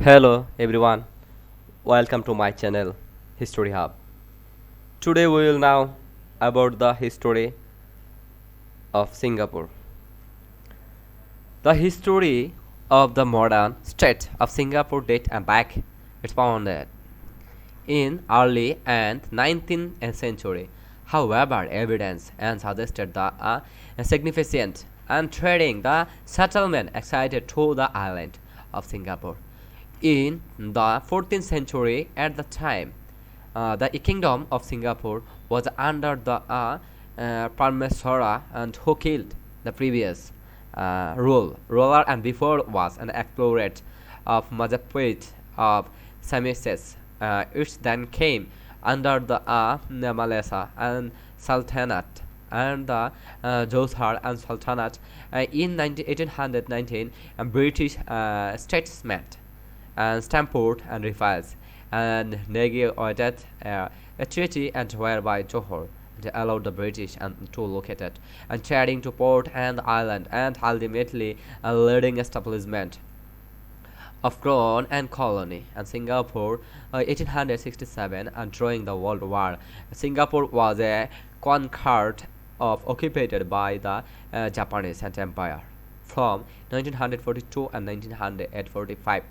Hello everyone, welcome to my channel History Hub. Today we will now about the history of Singapore. The history of the modern state of Singapore dates back. It's founded in early and 19th century. However, evidence and suggested the significant and trading the settlement excited to the island of Singapore. In the 14th century, at the time, the kingdom of Singapore was under the Parmeswara and who killed the previous ruler and before was an explorer of Majapahit of Samoset. It then came under the Malaysia and Sultanate and the Johor and Sultanate. In 1819, a British statesman and Stamford and Rifles and negotiated a treaty and whereby Johor allowed the British and to locate it and trading to port and island and ultimately a leading establishment of crown and colony and Singapore 1867 and during the World War. Singapore was a conquered of occupied by the Japanese Empire from 1942 and 1945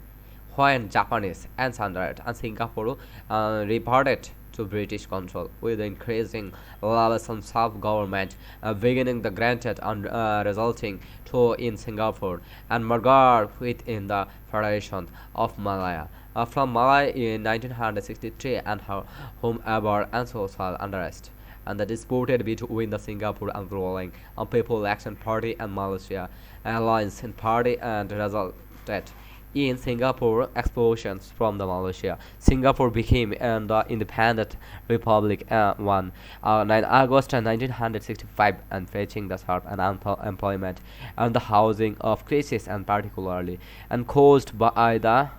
when Japanese and surrendered and Singapore reverted to British control with increasing levels of self-government beginning the granted and resulting to in Singapore and merger within the Federation of Malaya. From Malaya in 1963 and whomever and social unrest and the dispute between the Singapore and ruling People Action Party and Malaysia alliance in party and resulted in Singapore expulsions from the Malaysia. Singapore became an independent republic on 9 August 1965 and facing the sharp and employment and the housing of crisis and particularly and caused by the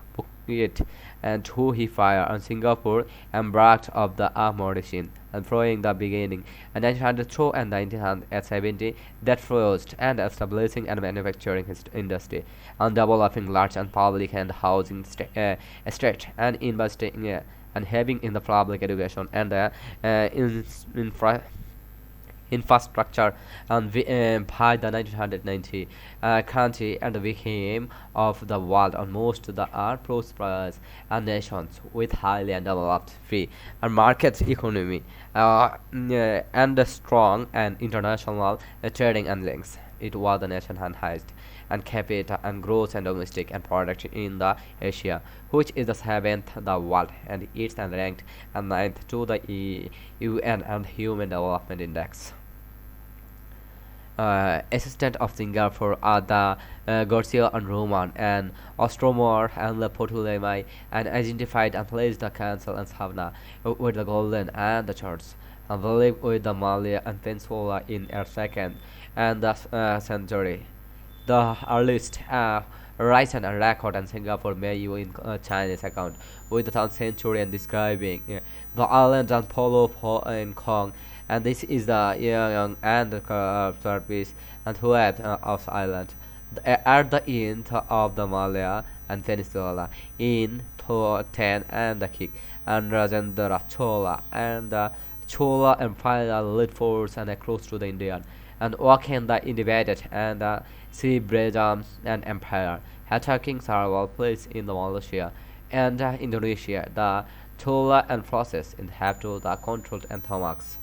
it and who he fired on Singapore embarked of the machine and throwing the beginning in 1902 and 1970 that froze and establishing and manufacturing industry and developing large and public and housing estate and investing and having in the public education and infrastructure and by the 1990 country and became of the world almost the are prosperous nations with highly developed free and market economy and a strong and international trading and links. It was the nation highest and capita and gross and domestic and product in the Asia, which is the seventh the world and it's and ranked and ninth to the UN and Human Development Index. Assistant of Singapore are the Garcia and Roman and Ostromar and the Ptolemy and identified and placed the council and Savannah with the golden and the church and believed with the Malaya and Peninsula in a second and the century. The earliest written and record in Singapore may you in Chinese account with the 10th century and describing the islands and and Kong and this is the young and the service and who have of island at the end of the Malaya and Peninsula in to 10 and the kick and Rajendra Chola and the Chola Empire led force and across to the Indian and walking the invaded and the Sea Brajam and Empire attacking several places in the Malaysia and Indonesia. The Chola and process in have to the controlled and Thomas.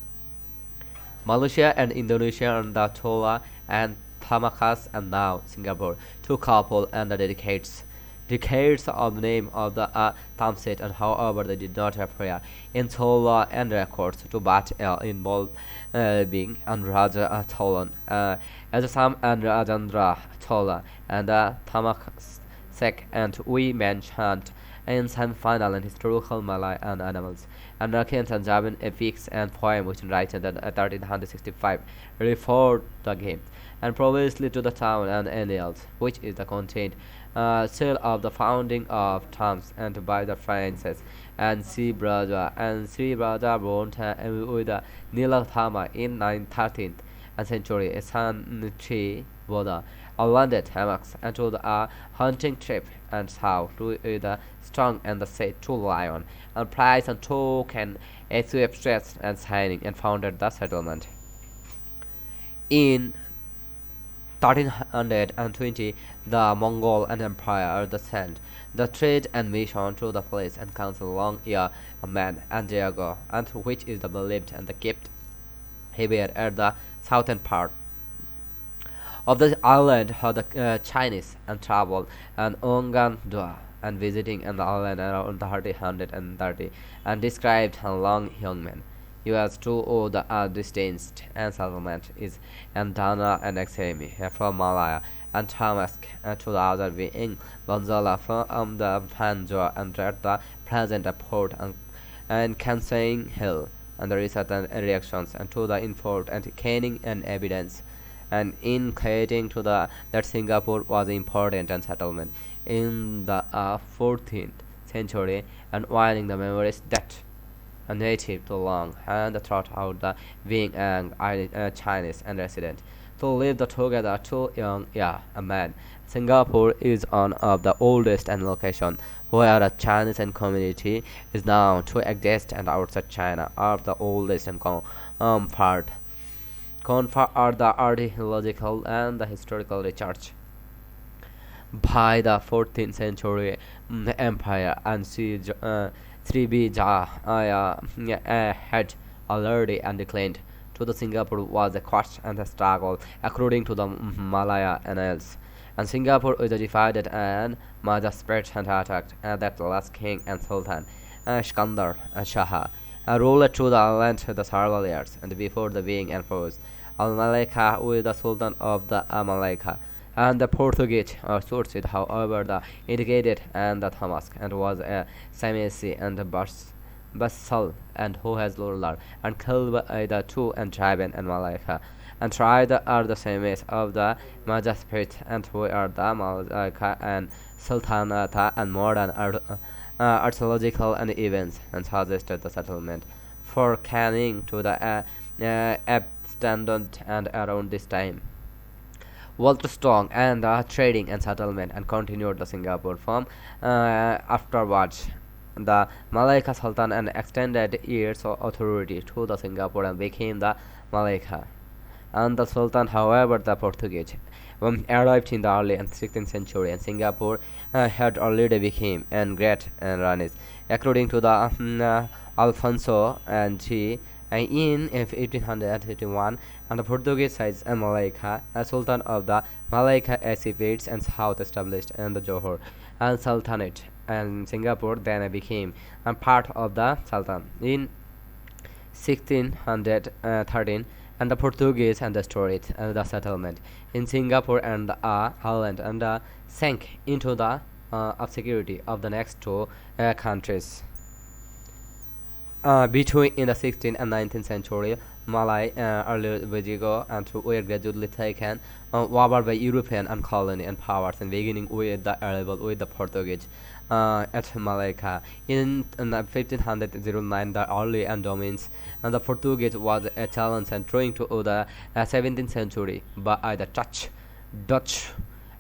Malaysia and Indonesia and the Chola and Tamakas and now Singapore, two couple and the decades of the name of the Tamset and however they did not appear in Chola and records to bat involved being and Raja Cholan as some and Rajendra Chola and Tamakasek and we mentioned in semi-final and historical Malay and animals. American and Javan epics and poem which written in 1365 refer the game and previously to the town and annals which is the contained still of the founding of towns and by the Frances and Sri Braja born with the Nilathama in 9th 13th century. Sanchi water, or landed hammocks, and to a hunting trip, and saw to the strong and the set to lion, and prize and token a swift stretched and shining, and founded the settlement. In 1320, the Mongol and Empire sent the trade and mission to the place and council long year a man and Diego, and which is the believed and the kept heavier at the southern part of the island how the Chinese and travel and Ongandua and visiting and the island around the 130 and described a long young man. US to all the distanced and settlement is Andana and Exemi from Malaya and Tamask to the other being Gonzala from the Panjua and at the present port and Kansang Hill and the research and reactions and to the info and canning and evidence and indicating to the that Singapore was important and settlement in the 14th century and whining the memories that a native to Long and trot out the being an Chinese and resident to live the together two young yeah a man. Singapore is one of the oldest and location where a Chinese and community is now to exist and outside China are the oldest and part confer are the archaeological and the historical research by the 14th century empire and Srivijaya had already and declined to the Singapore was a quest and a struggle according to the Malaya annals. And Singapore is divided and Maja spread and attacked and that last king and sultan Iskandar Shah ruled through the land the several years and before the being enforced Al Malika with the sultan of the Amaleka and the Portuguese sourced however the indicated and the Thomas and was a Samesi and the Basal and who has ruler and killed the two and driven and Malika and tried are the Samis of the Majasprit and who are the Malika and Sultanata and modern archaeological and events and suggested the settlement for canning to the abandoned and around this time. Walter Strong and trading and settlement and continued the Singapore from afterwards. The Malacca Sultan and extended years of authority to the Singapore and became the Malacca. And the Sultan, however, the Portuguese arrived in the early and 16th century, and Singapore had already became and great and Ranis, according to the Alfonso and G. In 1881, and the Portuguese sides Malacca, a Sultan of the Malacca Acipades and South established in the Johor and Sultanate, and Singapore then became a part of the Sultan in 1613, and the Portuguese and destroyed the settlement in Singapore and the island and sank into the obscurity of the next two countries. Between in the 16th and 19th century, Malay, early Visigoth, and were gradually taken over by European and colonial powers, and beginning with the arrival with the Portuguese at Malacca. In 1509, the early and domains and the Portuguese was a challenge and throwing to the 17th century by the Dutch,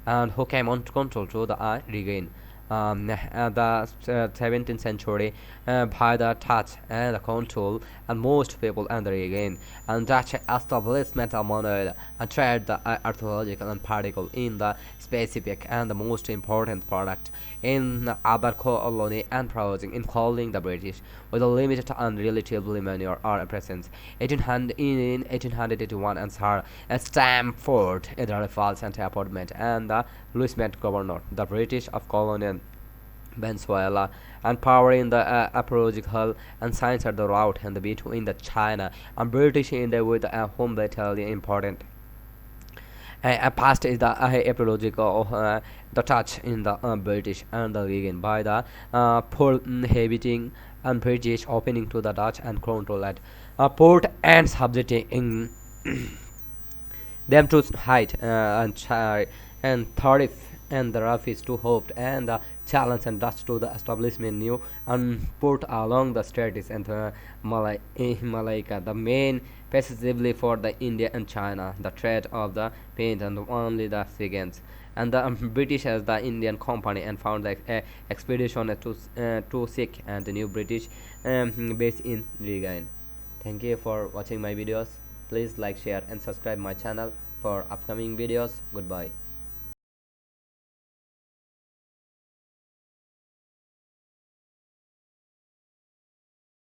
and who came on to control to the regain. The 17th century by the Dutch and the control and most people and regain and Dutch establishment of money and trade the archaeological and particle in the specific and the most important product in other colony and proposing in calling the British with a limited and relatively minor presence. In 1881 and Sir Stamford Edward Falls and appointment and the Louisment governor, the British of colonial Venezuela and power in the apological and science at the route and the between the China and British India with home battalion important. Past is the apological the touch in the British and the vegan by the prohibiting and British opening to the Dutch and control at port and subjecting them to height and tariff and the rough is to hoped and the challenge and dust to the establishment new and put along the straits and the Malaika, the main passively for the India and China, the trade of the paint and only the seconds. And the British as the Indian company and found the expedition to seek and the new British base in Regain. Thank you for watching my videos. Please like, share and subscribe my channel for upcoming videos. Goodbye.